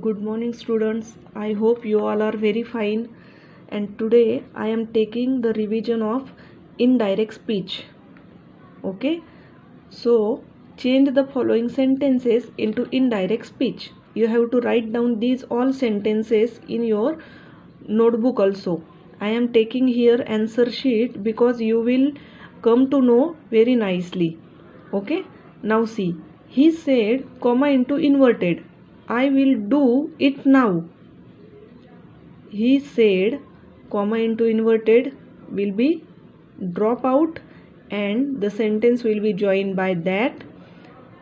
Good morning students. I hope you all are very fine, and today I am taking the revision of indirect speech. Okay, so change the following sentences into indirect speech. You have to write down these all sentences in your notebook also. I am taking here answer sheet because you will come to know very nicely. Okay, now see, he said comma into inverted, I will do it now. He said comma into inverted will be drop out and the sentence will be joined by that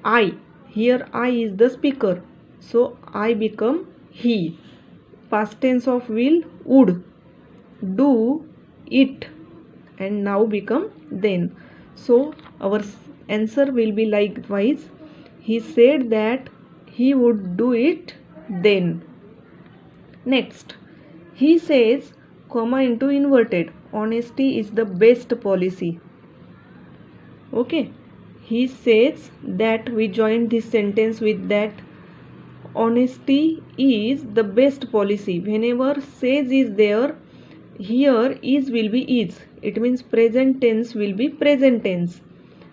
I. Here I is the speaker, so I become he. Past tense of will would, do it, and now become then. So our answer will be likewise. He said that he would do it then. Next, he says comma into inverted, honesty is the best policy. Okay, he says that we join this sentence with that honesty is the best policy. Whenever says is there, here is will be is. It means present tense will be present tense.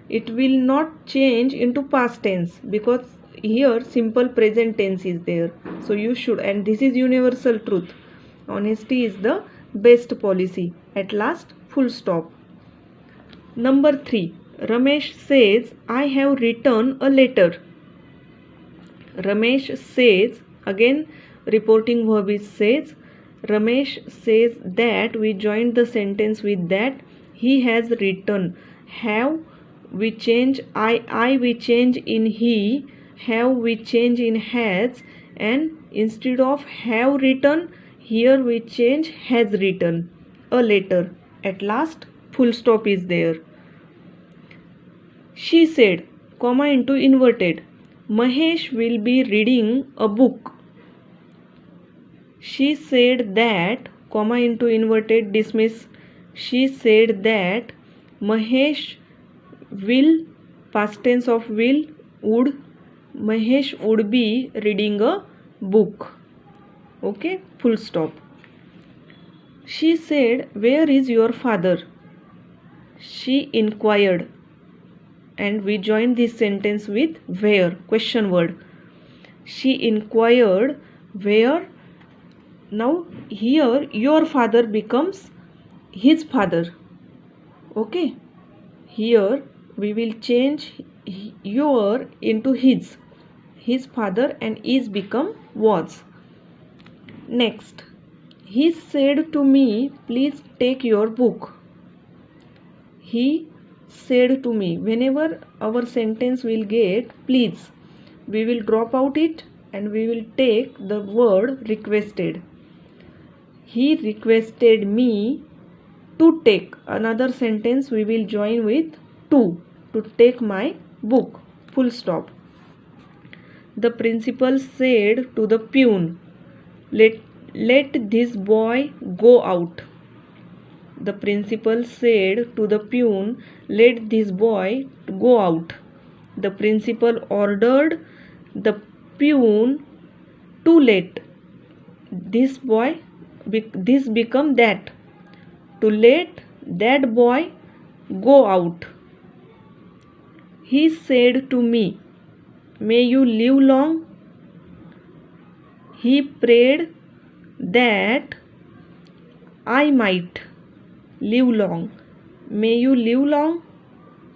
It will not change into past tense because here simple present tense is there. So you should, and this is universal truth. Honesty is the best policy. At last, full stop. Number 3. Ramesh says, I have written a letter. Ramesh says, again reporting verb is says. Ramesh says that we joined the sentence with that he has written. Have we change I we change in he, have we change in has, and instead of have written, here we change has written a letter. At last, full stop is there. She said, comma into inverted, Mahesh will be reading a book. She said that, comma into inverted, dismiss. She said that Mahesh will, past tense of will, would, Mahesh would be reading a book. Okay, full stop. She said, where is your father? She inquired, and we join this sentence with where, question word. She inquired where. Now here your father becomes his father. Okay, here we will change your into his father, and is become was. Next, he said to me, please take your book. He said to me. Whenever our sentence will get please, we will drop out it and we will take the word requested. He requested me to take. Another sentence we will join with to take my book. Full stop. The principal said to the peon, let this boy go out. The principal said to the peon, let this boy go out. The principal ordered the peon to let this boy, this become that, to let that boy go out. He said to me, may you live long. He prayed that I might live long. May you live long.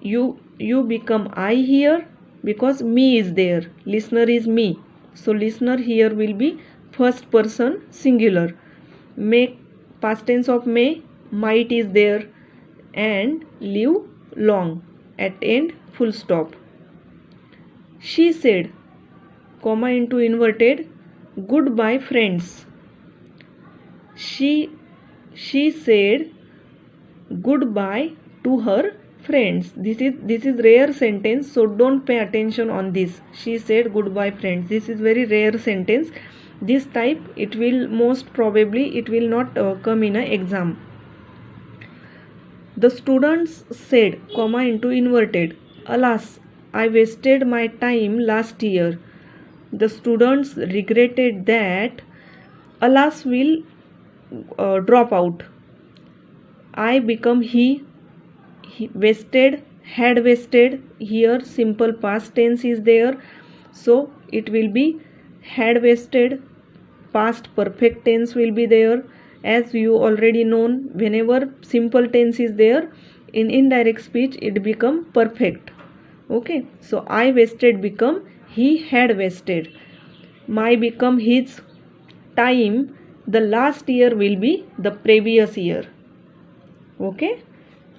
You become I here because me is there. Listener is me. So listener here will be first person singular. May, past tense of may, might is there, and live long. At end, full stop. She said, comma into inverted, goodbye friends. She said goodbye to her friends. This is rare sentence, so don't pay attention on this. She said goodbye friends. This is very rare sentence. This type, it will most probably it will not come in an exam. The students said, comma into inverted, alas, I wasted my time last year. the students regretted that Alas will drop out. I become he wasted, had wasted. Here simple past tense is there, so it will be had wasted. Past perfect tense will be there. As you already known, whenever simple tense is there in indirect speech, it become perfect. Okay, so I wasted become he had wasted. My become his. Time, the last year will be the previous year. Okay,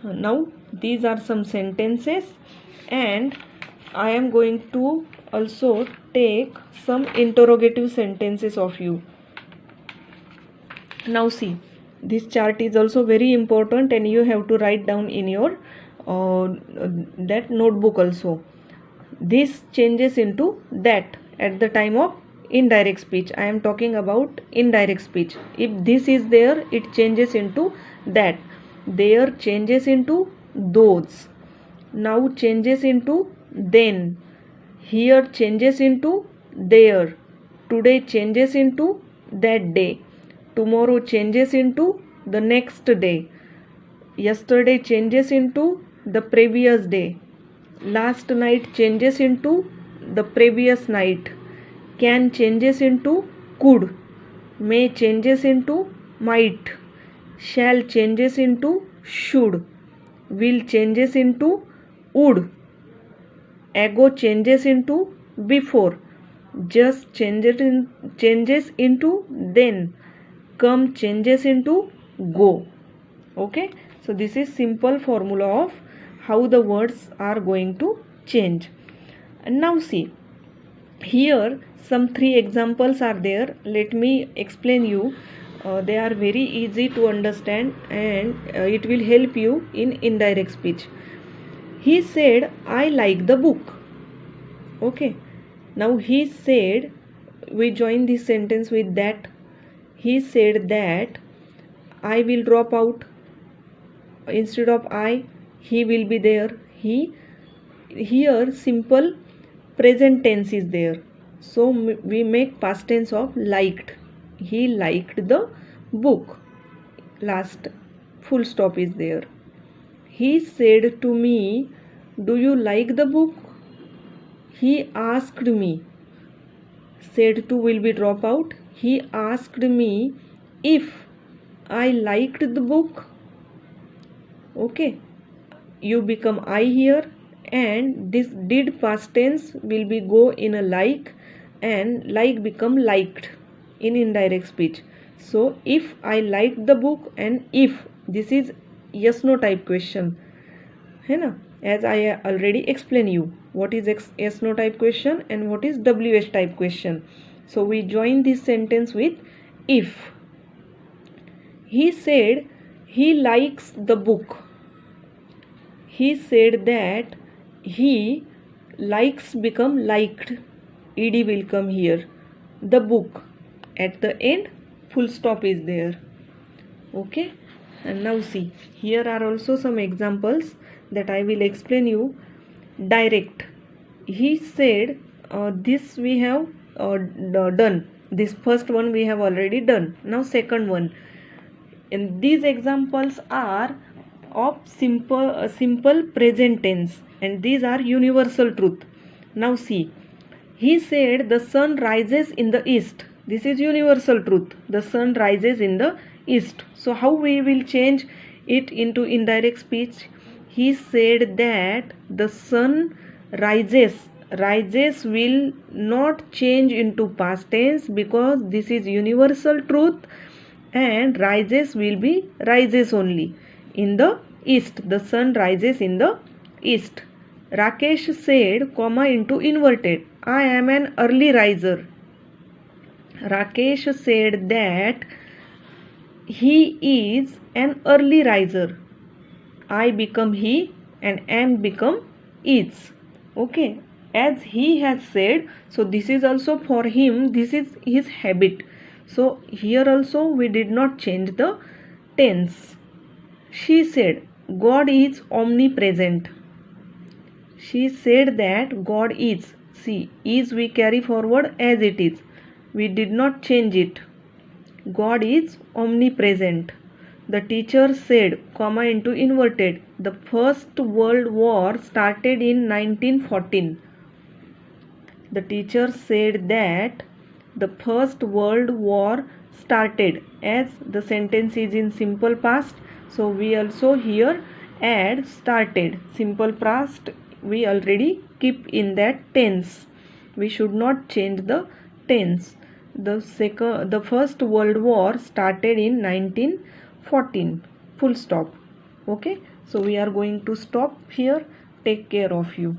now these are some sentences, and I am going to also take some interrogative sentences of you. Now see, this chart is also very important, and you have to write down in your that notebook also. This changes into that at the time of indirect speech. I am talking about indirect speech. If this is there, it changes into that. There changes into those. Now changes into then. Here changes into there. Today changes into that day. Tomorrow changes into the next day. Yesterday changes into the previous day. Last night changes into the previous night. Can changes into could. May changes into might. Shall changes into should. Will changes into would. Ago changes into before. Just changes into then. Come changes into go. Okay, so this is simple formula of how the words are going to change. And now see, here some 3 examples are there. Let me explain you. They are very easy to understand, and it will help you in indirect speech. He said, I like the book. Okay, now he said, we join this sentence with that. He said that I will drop out. Instead of I, he will be there. He, here simple present tense is there, so we make past tense of liked. He liked the book. Last full stop is there. He said to me, do you like the book? He asked me. Said to will be drop out. He asked me if I liked the book. Okay, you become I here, and this did past tense will be go in a like, and like become liked in indirect speech. So if I liked the book, and if, this is yes no type question, है ना, as I already explained you what is yes no type question and what is WH type question. So we join this sentence with if. He said he likes the book. He said that he likes become liked. Ed will come here. The book. At the end, full stop is there. Okay. And now see, here are also some examples that I will explain you. Direct. He said this we have done. This first one we have already done. Now second one. And these examples are of simple present tense, and these are universal truth. Now see, he said the sun rises in the east. This is universal truth. The sun rises in the east. So how we will change it into indirect speech? He said that the sun rises. Rises will not change into past tense because this is universal truth, and rises will be rises only. In the east, the sun rises in the east. Rakesh said, comma into inverted, I am an early riser. Rakesh said that he is an early riser. I become he, and am become is. Okay, as he has said, so this is also for him, this is his habit. So here also we did not change the tense. She said, God is omnipresent. She said that God is. See, is we carry forward as it is. We did not change it. God is omnipresent. The teacher said, comma into inverted, the First World War started in 1914. The teacher said that the First World War started, as the sentence is in simple past. So we also here add started. Simple past we already keep in that tense. We should not change the tense. The First World War started in 1914. Full stop. Okay. So we are going to stop here. Take care of you.